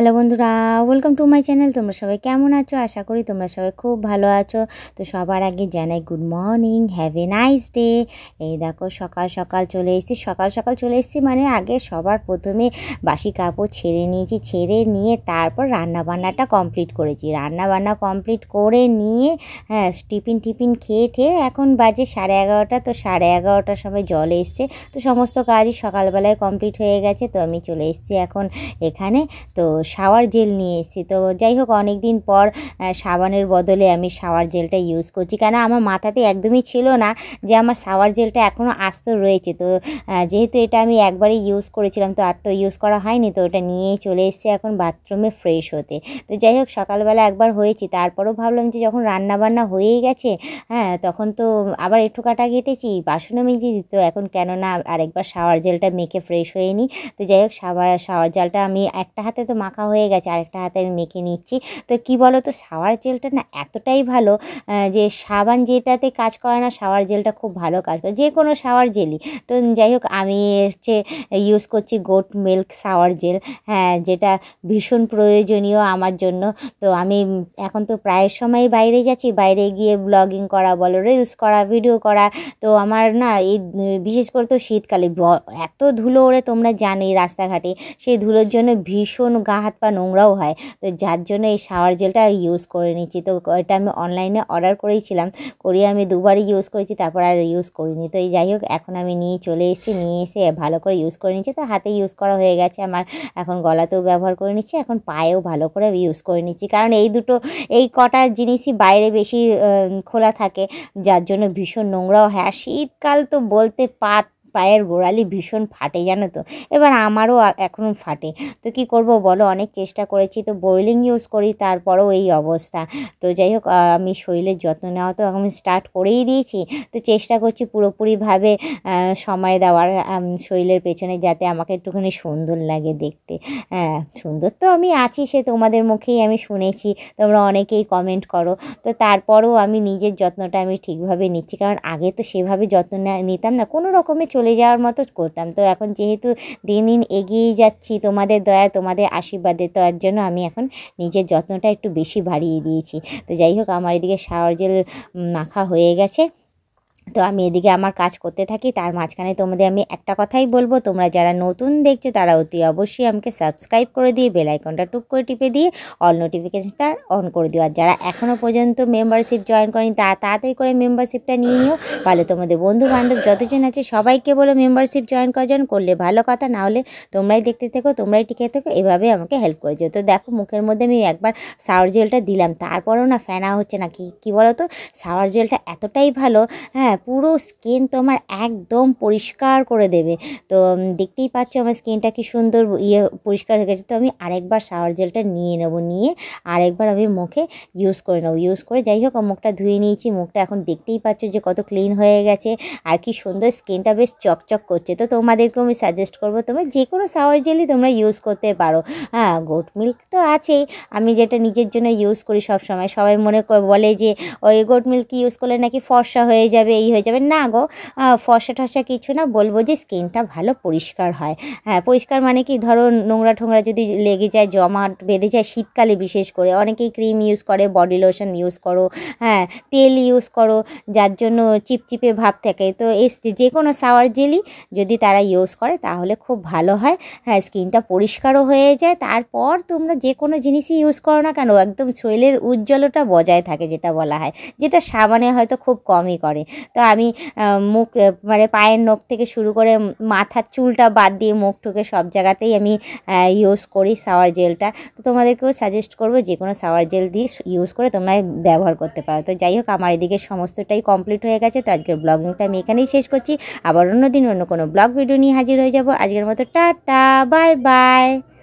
Hello বন্ধুরা, welcome to my channel. তোমরা সবাই কেমন আছো? আশা করি তোমরা সবাই খুব ভালো আছো। তো সবার আগে জানাই good morning, have a nice day. এই দেখো সকাল সকাল চলে এসেছি মানে আগে সবার প্রথমে বাসি কাপড় ছেড়ে নিয়েছি, ছেড়ে নিয়ে তারপর রান্নাবান্নাটা কমপ্লিট করেছি। রান্নাবান্না কমপ্লিট করে নিয়ে টিফিন খেয়ে এখন বাজে 11:30। তো 11:30টার সময় জল এসছে, তো সমস্ত কাজই সকালবেলায় কমপ্লিট হয়ে গেছে। তো আমি চলে এসেছি এখন এখানে। তো শাওয়ার জেল নিয়ে এসেছি। তো যাই হোক, অনেক দিন পর সাবানের বদলে আমি শাওয়ার জেলটা ইউজ করছি, কেন আমার মাথাতে একদমই ছিল না যে আমার শাওয়ার জেলটা এখনও আস্ত রয়েছে। তো যেহেতু এটা আমি একবারই ইউজ করেছিলাম, তো আর তো ইউজ করা হয়নি, তো ওটা নিয়েই চলে এসেছি এখন বাথরুমে ফ্রেশ হতে। তো যাই হোক, সকালবেলা একবার হয়েছি, তারপরেও ভাবলাম যে যখন রান্নাবান্না হয়েই গেছে, তখন তো আবার একটু কাটা কেটেছি, বাসনও মেজেছি, তো এখন কেন না আরেকবার শাওয়ার জেলটা মেখে ফ্রেশ হয়ে নিই। তো যাই হোক, শাওয়ার জেলটা আমি একটা হাতে তো মাখা হয়ে গেছে, আরেকটা হাতে আমি মেখে নিচ্ছি। তো কি বলো তো, শাওয়ার জেলটা না এতটাই ভালো যে সাবান যেটাতে কাজ করে না, শাওয়ার জেলটা খুব ভালো কাজ করে, যে কোনো শাওয়ার জেলই। তো যাই হোক, আমি ইউজ করছি গোট মিল্ক শাওয়ার জেল, যেটা ভীষণ প্রয়োজনীয় আমার জন্য। তো আমি এখন তো প্রায় সময় বাইরে যাচ্ছি, বাইরে গিয়ে ব্লগিং করা বলো, রিলস করা, ভিডিও করা। তো আমার না এই বিশেষ করে তো শীতকালে এত ধুলো ওড়ে, তোমরা জানোই রাস্তাঘাটে, সেই ধুলোর জন্য ভীষণ গা হাত পা নোংরাও হয়। তো যার জন্য এই শাওয়ার জেলটা ইউজ করে নিচ্ছি। তো এটা আমি অনলাইনে অর্ডার করেছিলাম, করিয়ে আমি দুবারই ইউজ করেছি, তারপর আর ইউজ করিনি। তো এই যাই হোক, এখন আমি নিয়ে চলে এসেছি, নিয়ে এসে ভালো করে ইউজ করে নিচ্ছি। তো হাতে ইউজ করা হয়ে গেছে আমার, এখন গলাতেও ব্যবহার করে নিচ্ছি, এখন পায়েও ভালো করে ইউজ করে নিচ্ছি, কারণ এই কটা জিনিসই বাইরে বেশি খোলা থাকে, যার জন্য ভীষণ নোংরাও হয়। আর শীতকাল তো বলতে পায়ের গোড়ালি ভীষণ ফাটে, জানো তো, এবার আমারও এখনও ফাটে। তো কি করব বলো, অনেক চেষ্টা করেছি, তো বোরলিং ইউজ করি, তারপরেও এই অবস্থা। তো যাই হোক, আমি শরীরের যত্ন নেওয়া তো এখন স্টার্ট করেই দিয়েছি। তো চেষ্টা করছি পুরোপুরিভাবে সময় দেওয়ার শরীরের পেছনে, যাতে আমাকে একটুখানি সুন্দর লাগে দেখতে। সুন্দর তো আমি আছি, সে তোমাদের মুখেই আমি শুনেছি, তোমরা অনেকেই কমেন্ট করো। তো তারপরেও আমি নিজের যত্নটা আমি ঠিকভাবে নিচ্ছি, কারণ আগে তো সেভাবে যত্ন নিতাম না, কোনো রকমে চলে যাওয়ার মতো করতাম। তো এখন যেহেতু দিন দিন এগিয়েই যাচ্ছি তোমাদের দয়া, তোমাদের আশীর্বাদে, তো এর জন্য আমি এখন নিজের যত্নটা একটু বেশি বাড়িয়ে দিয়েছি। তো যাই হোক, আমার এদিকে শাওয়ার জেল মাখা হয়ে গেছে। তো আমি এদিকে আমার কাজ করতে থাকি, তার মাঝখানে তোমাদের আমি একটা কথাই বলবো, তোমরা যারা নতুন দেখছো তারা অতি অবশ্যই আমাকে সাবস্ক্রাইব করে দিয়ে বেল আইকনটা টুক করে টিপে দিয়ে অল নোটিফিকেশনটা অন করে দিও। আর যারা এখনও পর্যন্ত মেম্বারশিপ জয়েন করেনি, তাড়াতাড়ি করে মেম্বারশিপটা নিয়ে নিও। তাহলে তোমাদের বন্ধু বান্ধব যতজন আছে সবাইকে বলো মেম্বারশিপ জয়েন করলে ভালো কথা, না হলে তোমরাই দেখতে থেকো, তোমরাই টিকে থেকো, এভাবে আমাকে হেল্প করে যেও। তো দেখো, মুখের মধ্যে আমি একবার শাওয়ার জেলটা দিলাম, তারপরেও না ফেনা হচ্ছে না। কি বলো তো, শাওয়ার জেলটা এতটাই ভালো, পুরো স্কিন তোমার একদম পরিষ্কার করে দেবে। তো দেখতেই পাচ্ছ আমার স্কিনটা কি সুন্দর পরিষ্কার হয়ে গেছে। তো আমি আরেকবার শাওয়ার জেলটা নিয়ে নেবো, নিয়ে আরেকবার আমি মুখে ইউজ করে নেবো। ইউজ করে যাই হোক, মুখটা ধুয়ে নিয়েছি, মুখটা এখন দেখতেই পাচ্ছ যে কত ক্লিন হয়ে গেছে, আর কি সুন্দর স্কিনটা বেশ চকচক করছে। তো তোমাদেরকেও আমি সাজেস্ট করবো, তোমরা যে কোনো শাওয়ার জেলই তোমরা ইউজ করতে পারো। গোট মিল্ক তো আছেই, আমি যেটা নিজের জন্য ইউজ করি সব সময়। সবাই বলে যে ওই গোট মিল্ক ইউজ করলে নাকি ফর্সা হয়ে যাবে, এই হয়ে যাবে। না গো, ফর্সা টর্সা কিছু না, বলবো যে স্কিনটা ভালো পরিষ্কার হয়। পরিষ্কার মানে কি, ধরো নোংরা ঠোংরা যদি লেগে যায়, জমাট বেঁধে যায়, শীতকালে বিশেষ করে অনেকেই ক্রিম ইউজ করে, বডি লোশন ইউজ করো, তেল ইউজ করো, যার জন্য চিপচিপে ভাব থাকে। তো যে কোনো শাওয়ার জেলই যদি তারা ইউজ করে তাহলে খুব ভালো হয়, স্কিনটা পরিষ্কারও হয়ে যায়। তারপর তোমরা যে কোনো জিনিসই ইউজ করো না কেন, একদম শরীরের উজ্জ্বলতা বজায় থাকে, যেটা বলা হয়, যেটা সাবানে হয়তো খুব কমই করে। তো আমি মুখ মানে পায়ের নখ থেকে শুরু করে মাথার চুলটা বাদ দিয়ে মুখ ঠুকে সব জায়গাতেই আমি ইউজ করি শাওয়ার জেলটা। তো তোমাদেরকেও সাজেস্ট করবো যে কোনো শাওয়ার জেল দিয়ে ইউজ করে তোমরা ব্যবহার করতে পারো। তো যাই হোক, আমার এদিকে সমস্তটাই কমপ্লিট হয়ে গেছে। তো আজকের ব্লগিংটা আমি এখানেই শেষ করছি, আবার অন্য দিন অন্য কোনো ব্লগ ভিডিও নিয়ে হাজির হয়ে যাব। আজকের মতো টাটা, বাই বাই।